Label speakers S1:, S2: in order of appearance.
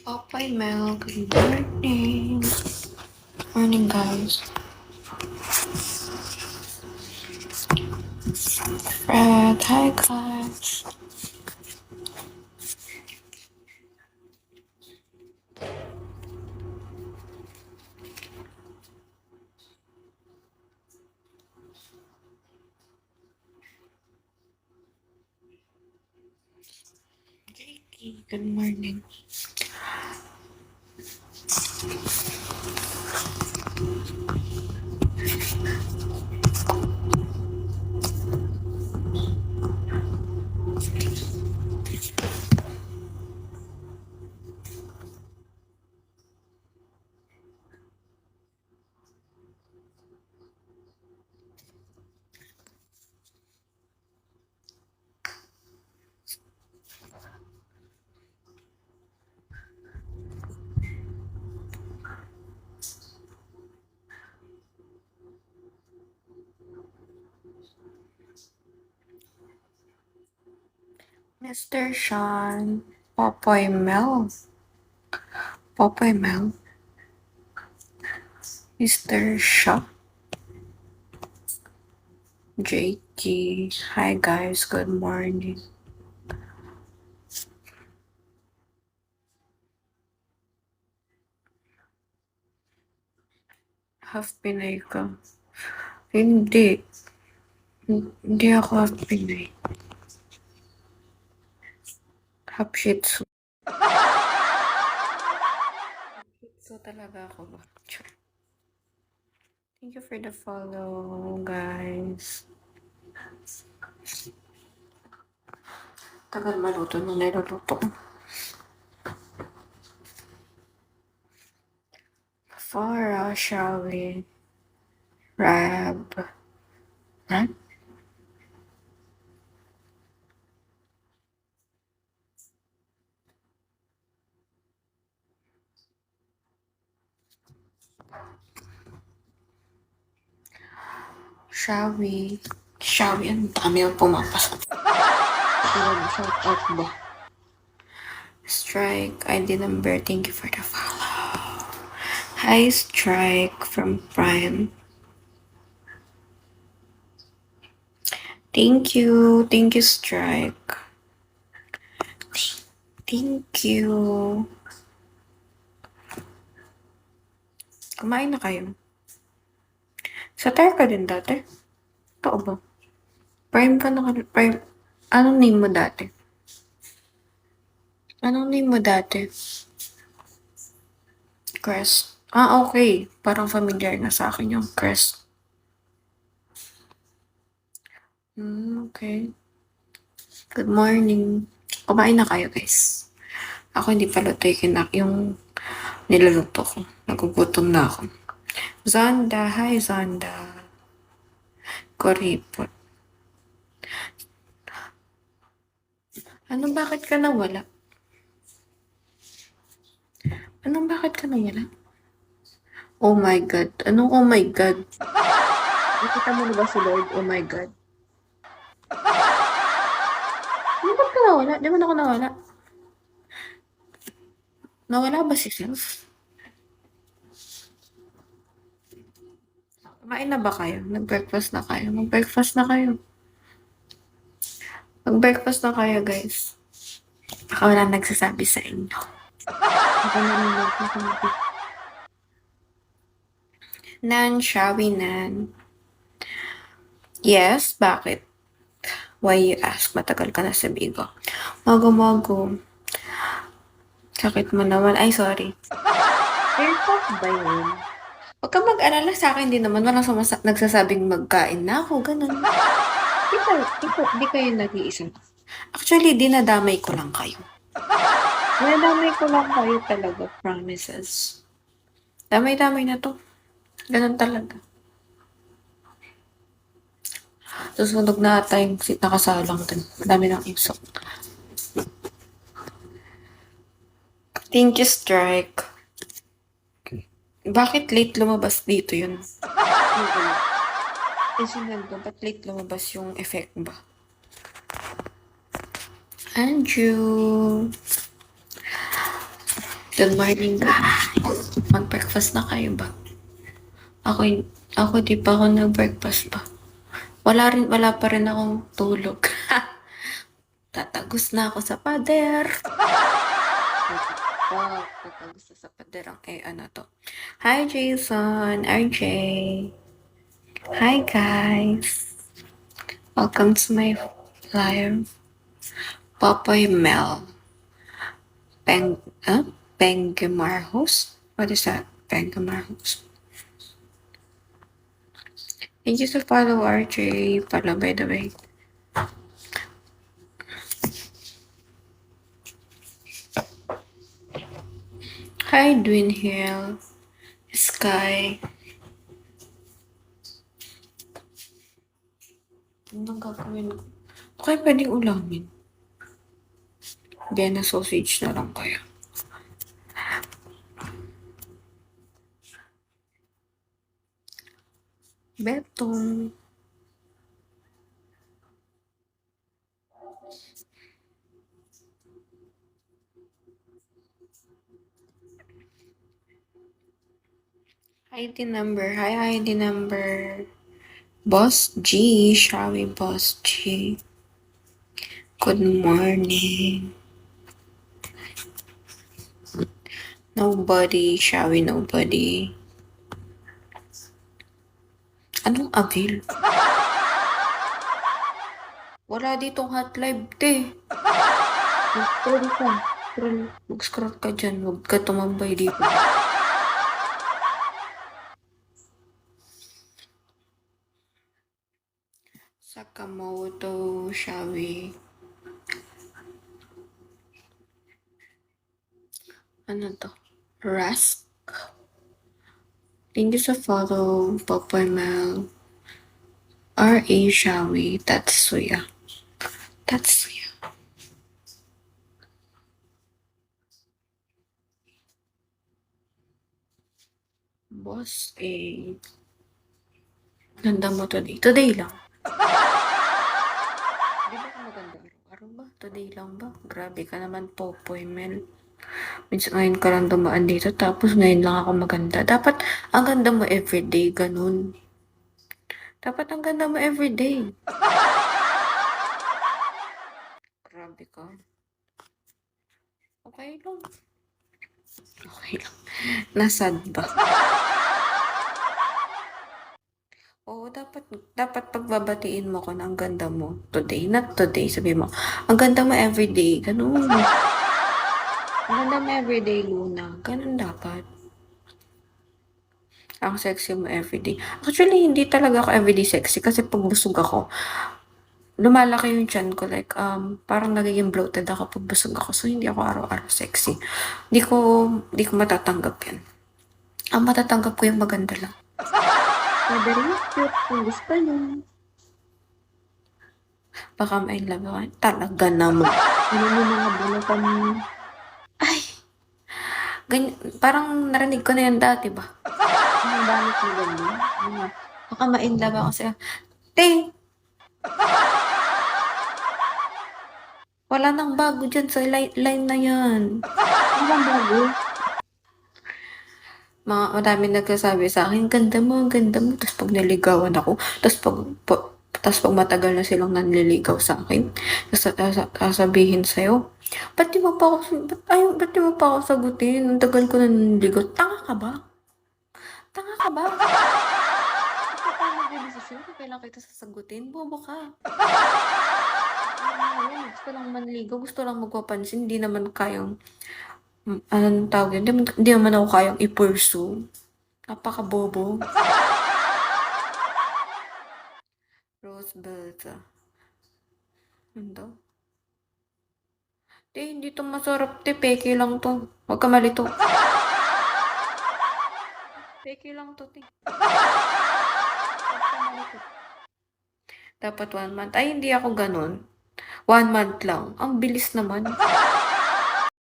S1: Popeye Mel, good morning. Morning, guys. Fred, hi, guys. Jakey, good morning. Mr. Sean, Popoy Mel. Popoy Mel. Mr. Shaw. Jakey, hi, guys. Good morning. Half Pinay ka. Hindi. Hindi ako half Pinay. Half Shih Tzu. Shih Tzu talaga ako ba? Thank you for the follow, guys. Tagal maluto nung niluluto ko. Farah, Shali, Rab. Huh? Shawi. Shawi, ang dami ang pumapasok. Shout out ba? Strike, ID number, thank you for the follow. Hi, Strike from Prime. Thank you, Strike. Thank you. Kumain na kayo? Sa Tar ka din dati? Totoo ba? Prime ka na Prime. Anong name mo dati? Crest. Ah, okay. Parang familiar na sa akin yung Crest. Okay. Good morning. Kumain na kayo, guys. Ako hindi pa luto yung niluluto ko. Nagugutom na ako. Zonda. Hi, Zonda. Kuripot. Bakit ka nawala? Bakit ka nawala? Oh my God. Oh my God? Nakita mo na ba si Lord? Oh my God. Ba't ka nawala? Di mo na ako nawala. Nawala ba si Self? Kumain na ba kayo? Nag-breakfast na kayo? Mag-breakfast na kayo. Mag-breakfast na kayo, guys. Baka wala nagsasabi sa inyo. Nan, Shawi Nan. Yes, bakit? Why you ask? Matagal ka na sa Bigo. Mago. Sakit mo naman. Ay, sorry. Airport ba yun? Huwag ka mag-alala sa akin din naman. Walang nagsasabing magkain na ako. Ganun. Di kayo nag-iisa. Actually, dinadamay ko lang kayo. Dinadamay ko lang kayo talaga. Promises. Damay-damay na to. Ganun talaga. Susunog na ata yung nakasalang din. Madami ng isok. Thank you, Strike. Okay. Bakit late lumabas dito yun? Kasi nandun, ba't late lumabas yung effect ba? Andrew. Good morning, guys. Mag-breakfast na kayo ba? Ako, ako di pa ako nag-breakfast pa. Wala pa rin akong tulog. Tatagos na ako sa pader. Wow, tatagos na sa pader ang ano to. Hi, Jason, RJ. Hi, guys. Welcome to my live. Popoy Mel. Pengemarhos? What is that? Pengemarhos. Thank you to follow RJ pala, by the way. Hi, Dwin Hill. Sky. Anong gagawin ko? Okay, pwedeng ulamin. Vienna sausage na lang kaya. Betong. ID number. Hi, ID number. Boss G. Shall we, Boss G? Good morning. Nobody. Shall we, nobody? Anong avail? Wala ditong hot live, te. Mag-scroll ka. Mag-scroll ka dyan. Huwag ka tumambay dito. Sakamoto, shall we? Ano to? Rask? Thank you sa follow, Popoy Mel. R.A. shall we? Tatsuya. Tatsuya. Boss A. Ganda mo today. Today lang. Di ba ka maganda araw-araw ba? Today lang ba? Grabe ka naman, Popoy Mel. Minsan ngayon ka lang dumaan dito, tapos ngayon lang ako maganda. Dapat ang ganda mo everyday, ganun. Dapat ang ganda mo everyday. Grabe ka. Okay lang. Okay lang. Nasad ba? Oo, dapat pagbabatiin mo ko ng ganda mo today. Not today, sabi mo. Ang ganda mo everyday. Ganun. Ang ganda mo everyday, Luna. Ganun dapat. Ang sexy mo everyday. Actually, hindi talaga ako everyday sexy kasi pag busog ako, lumalaki yung tiyan ko. Like, parang nagiging bloated ako pag busog ako. So, hindi ako araw-araw sexy. Hindi ko matatanggap yan. Ang matatanggap ko yung maganda lang. Very cute. Kung gusto nyo. Baka may love ako. Talaga naman. Ano mo mga bulatan mo? Ay! Parang narinig ko na yan dati ba? Ang dami ko ganyan. Baka ma-inlove ako sa'yo. Te! Wala nang bago dyan sa line na yan. Walang bago. Madami nagsasabi sa akin, ganda mo. Tapos pag naligawan ako, tapos pag matagal na silang nanliligaw sa akin, sasabihin sa'yo, ba't di mo pa ako sagutin? Ang tagal ko na nanliligaw. Tanga ka ba? Ikaw pa nagdedesisyon kung kailan kita sasagutin? Bobo ka. Gusto lang manligaw, gusto lang magpapansin, hindi naman kayang anong tawag yun? Hindi naman ako kayang i-pursue. Napaka-bobo. Rosebud. Ano? Hindi to masarap, te. Peke lang to. Huwag ka malito. Peke lang to, te. Huwag ka malito. Dapat 1 month. Ay, hindi ako ganun. 1 month lang. Ang bilis naman.